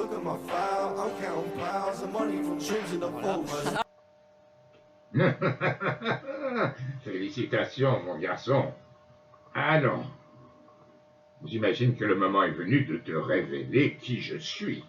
look at my file, I'm counting piles of money from trims in the vault. Félicitations, mon garçon. Ah non. J'imagine que le moment est venu de te révéler qui je suis.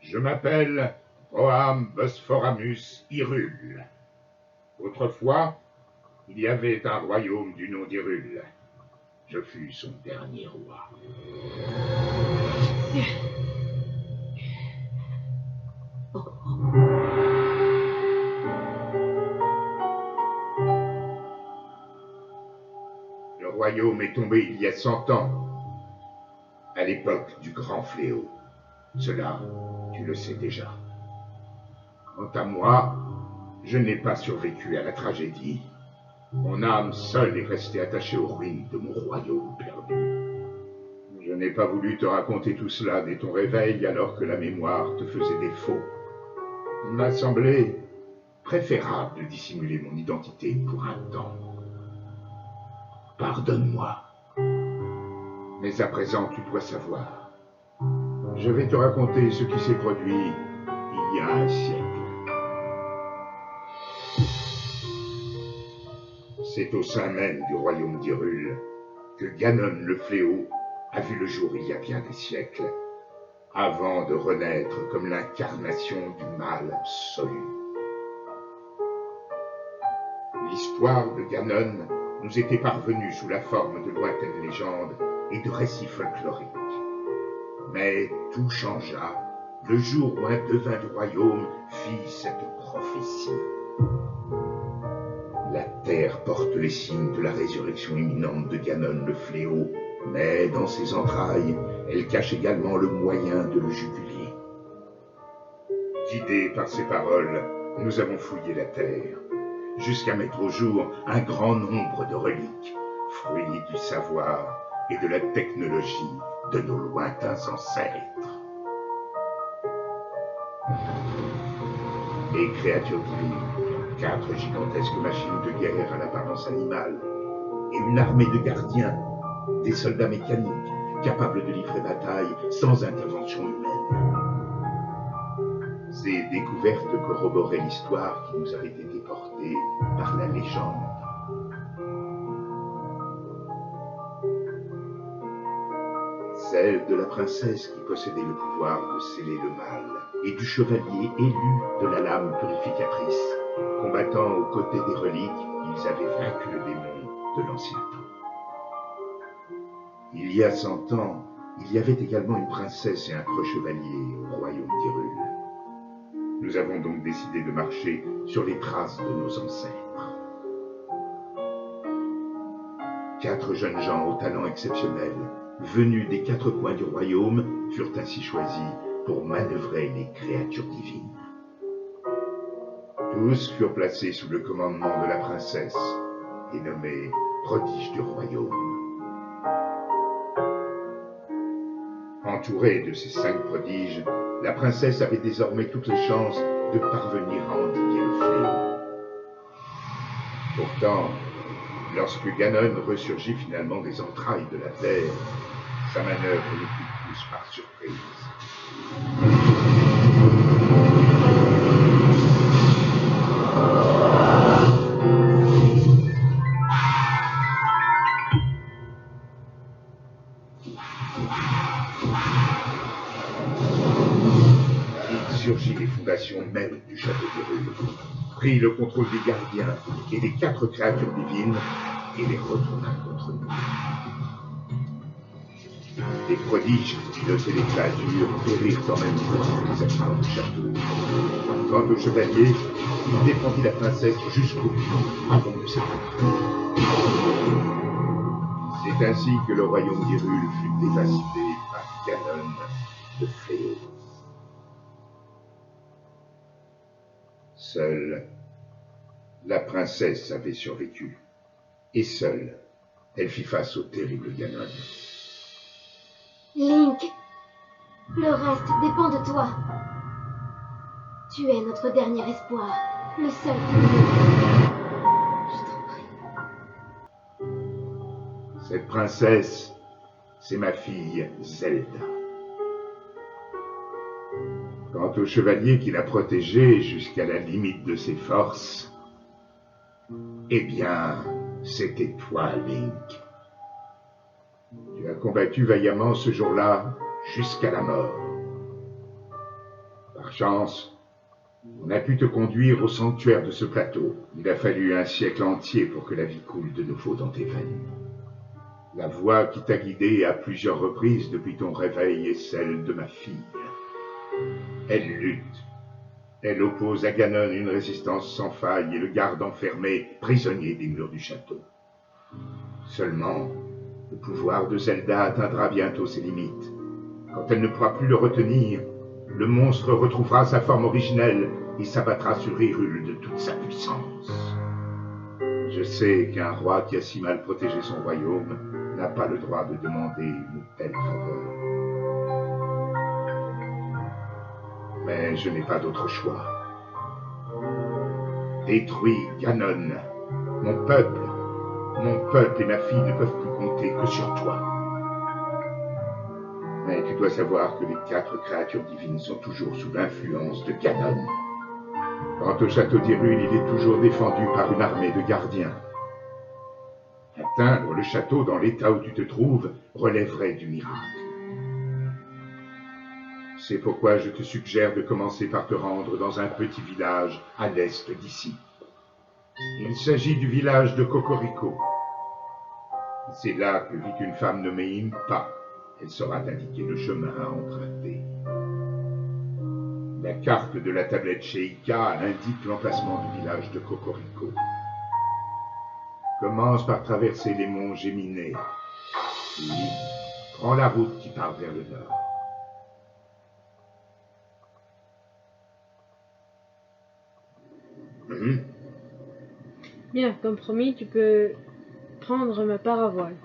Je m'appelle Roham Bosphoramus Hyrule. Autrefois, il y avait un royaume du nom d'Hyrule. Je fus son dernier roi. Le royaume est tombé il y a 100 ans, à l'époque du grand fléau. Cela, tu le sais déjà. Quant à moi, je n'ai pas survécu à la tragédie. Mon âme seule est restée attachée aux ruines de mon royaume perdu. Je n'ai pas voulu te raconter tout cela dès ton réveil alors que la mémoire te faisait défaut. Il m'a semblé préférable de dissimuler mon identité pour un temps. Pardonne-moi. Mais à présent, tu dois savoir. Je vais te raconter ce qui s'est produit il y a un siècle. C'est au sein même du royaume d'Hyrule que Ganon le Fléau a vu le jour il y a bien des siècles, avant de renaître comme l'incarnation du mal absolu. L'histoire de Ganon nous était parvenue sous la forme de lointaines légendes et de récits folkloriques. Mais tout changea le jour où un devin du royaume fit cette prophétie. La terre porte les signes de la résurrection imminente de Ganon le Fléau, mais dans ses entrailles, elle cache également le moyen de le juguler. Guidés par ces paroles, nous avons fouillé la terre, jusqu'à mettre au jour un grand nombre de reliques, fruits du savoir et de la technologie de nos lointains ancêtres. Les créatures divines, 4 gigantesques machines de guerre à l'apparence animale, et une armée de gardiens, des soldats mécaniques, capables de livrer bataille sans intervention humaine. Ces découvertes corroboraient l'histoire qui nous avait été portée par la légende. Celle de la princesse qui possédait le pouvoir de sceller le mal, et du chevalier élu de la lame purificatrice. Combattant aux côtés des reliques, ils avaient vaincu le démon de l'ancien temps. Il y a 100 ans, il y avait également une princesse et un preux chevalier au royaume d'Hyrule. Nous avons donc décidé de marcher sur les traces de nos ancêtres. 4 jeunes gens au talent exceptionnel, venus des 4 coins du royaume, furent ainsi choisis pour manœuvrer les créatures divines. Tous furent placés sous le commandement de la princesse et nommés prodiges du royaume. Entourée de ces 5 prodiges, la princesse avait désormais toutes les chances de parvenir à endiguer le fléau. Pourtant, lorsque Ganon ressurgit finalement des entrailles de la terre, sa manœuvre nous prit tous par surprise. Il surgit des fondations même du château d'Hyrule, prit le contrôle des gardiens et des 4 créatures divines et les retourna contre nous. Les prodiges qui pilotaient les créatures périrent en même temps que les habitants du château. Quant au chevalier, il défendit la princesse jusqu'au bout avant de s'évanouir. C'est ainsi que le royaume d'Hyrule fut dévasté par Ganon le Fléau. Seule, la princesse avait survécu. Et seule, elle fit face au terrible Ganon. Link, le reste dépend de toi. Tu es notre dernier espoir, le seul qui nous reste. Je t'en prie. Cette princesse, c'est ma fille Zelda. Quant au chevalier qui l'a protégé jusqu'à la limite de ses forces, eh bien, c'était toi, Link. Tu as combattu vaillamment ce jour-là jusqu'à la mort. Par chance, on a pu te conduire au sanctuaire de ce plateau. Il a fallu un siècle entier pour que la vie coule de nouveau dans tes veines. La voix qui t'a guidé à plusieurs reprises depuis ton réveil est celle de ma fille. Elle lutte. Elle oppose à Ganon une résistance sans faille et le garde enfermé, prisonnier des murs du château. Seulement, le pouvoir de Zelda atteindra bientôt ses limites. Quand elle ne pourra plus le retenir, le monstre retrouvera sa forme originelle et s'abattra sur Hyrule de toute sa puissance. Je sais qu'un roi qui a si mal protégé son royaume n'a pas le droit de demander une telle faveur. Mais je n'ai pas d'autre choix. Détruis Ganon. Mon peuple et ma fille ne peuvent plus compter que sur toi. Mais tu dois savoir que les 4 créatures divines sont toujours sous l'influence de Ganon. Quant au château d'Hyrule, il est toujours défendu par une armée de gardiens. Atteindre le château dans l'état où tu te trouves relèverait du miracle. C'est pourquoi je te suggère de commencer par te rendre dans un petit village à l'est d'ici. Il s'agit du village de Cocorico. C'est là que vit une femme nommée Impa. Elle saura t'indiquer le chemin à emprunter. La carte de la tablette Sheikah indique l'emplacement du village de Cocorico. Commence par traverser les monts Géminés, puis prends la route qui part vers le nord. Bien, comme promis, tu peux prendre ma paravoile.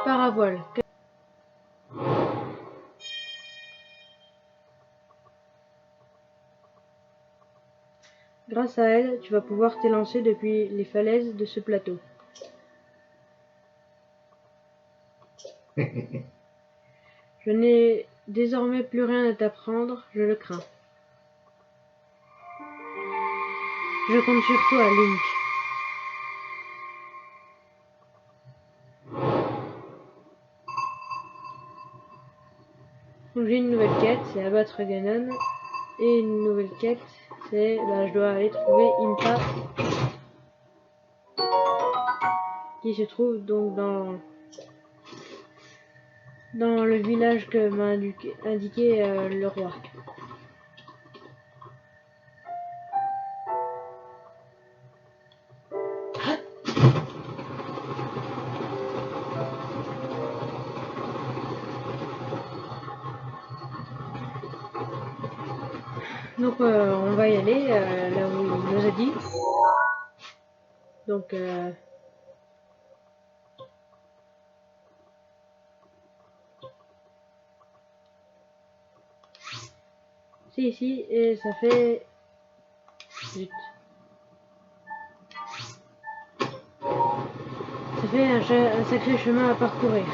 Paravoile. Grâce à elle, tu vas pouvoir t'élancer depuis les falaises de ce plateau. Je n'ai désormais plus rien à t'apprendre, je le crains. Je compte sur toi, Link. Donc j'ai une nouvelle quête, c'est abattre Ganon. Et une nouvelle quête, c'est je dois aller trouver Impa, qui se trouve donc dans le village que m'a indiqué le roi. Donc on va y aller là où il nous a dit. Donc c'est ici et ça fait... Zut. Ça fait un sacré chemin à parcourir.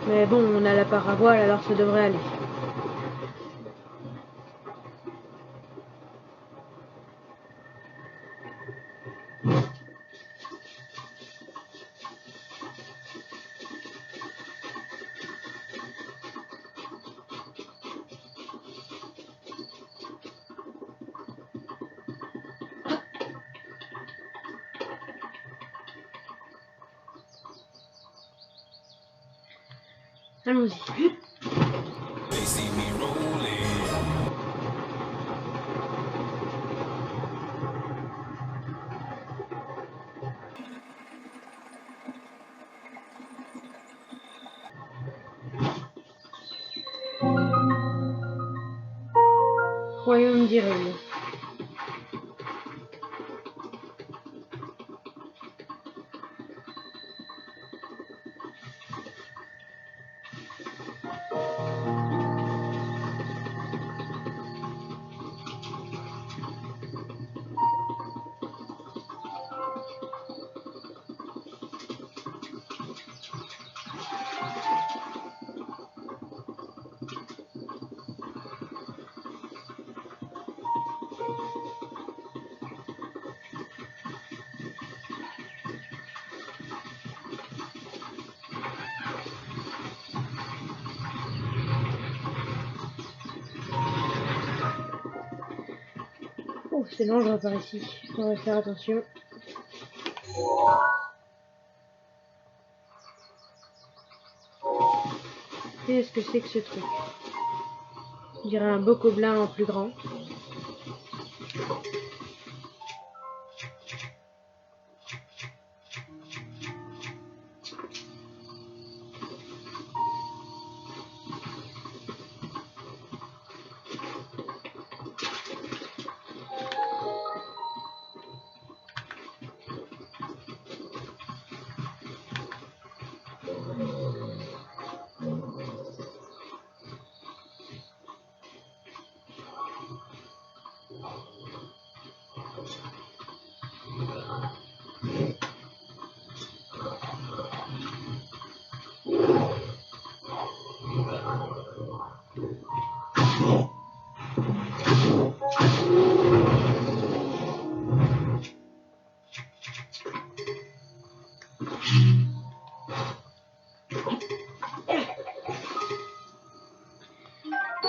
Mais bon, on a la paravoile alors ça devrait aller. Allons-y. They see me rolling. Royaume d'Hyrule. c'est dangereux par ici. On va faire attention. Qu'est-ce que c'est que ce truc? On dirait un bokoblin en plus grand.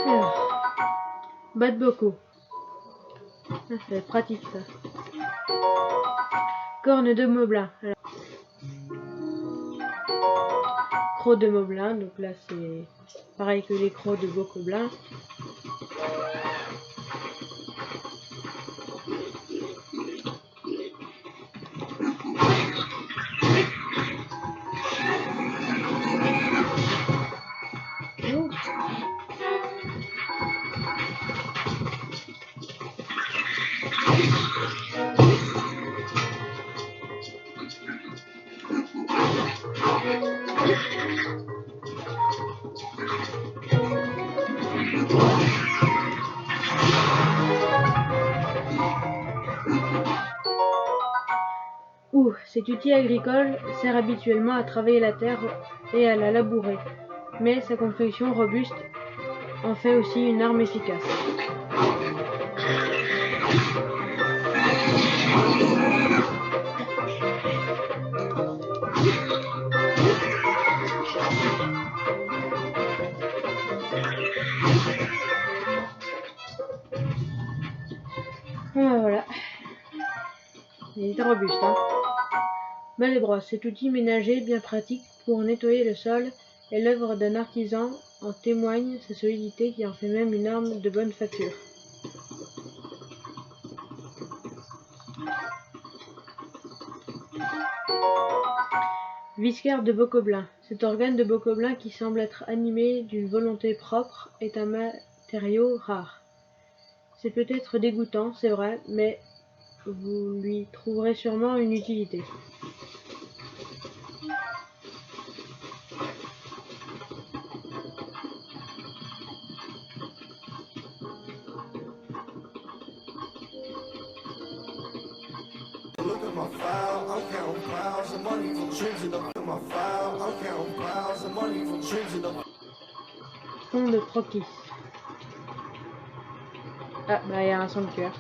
Alors, bas de boko. Ça va être pratique ça. Corne de moblin. Alors, crocs de moblin, donc là c'est pareil que les crocs de bokoblin. Cet outil agricole sert habituellement à travailler la terre et à la labourer, mais sa confection robuste en fait aussi une arme efficace. Voilà. Il est robuste, hein. Belle brosse, cet outil ménager bien pratique pour nettoyer le sol est l'œuvre d'un artisan, en témoigne sa solidité qui en fait même une arme de bonne facture. Visquaire de bokoblin. Cet organe de bokoblin qui semble être animé d'une volonté propre est un matériau rare. C'est peut-être dégoûtant, c'est vrai, mais vous lui trouverez sûrement une utilité. Look at my file, I'm counting clouds of money from dreams and up in my file. I'm counting clouds of money from dreams and up. Fond de croquis. Ah, bah il y a un sanctuaire.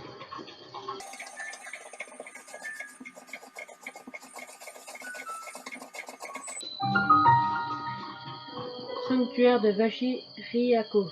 Sanctuaire de Vashi Ryako.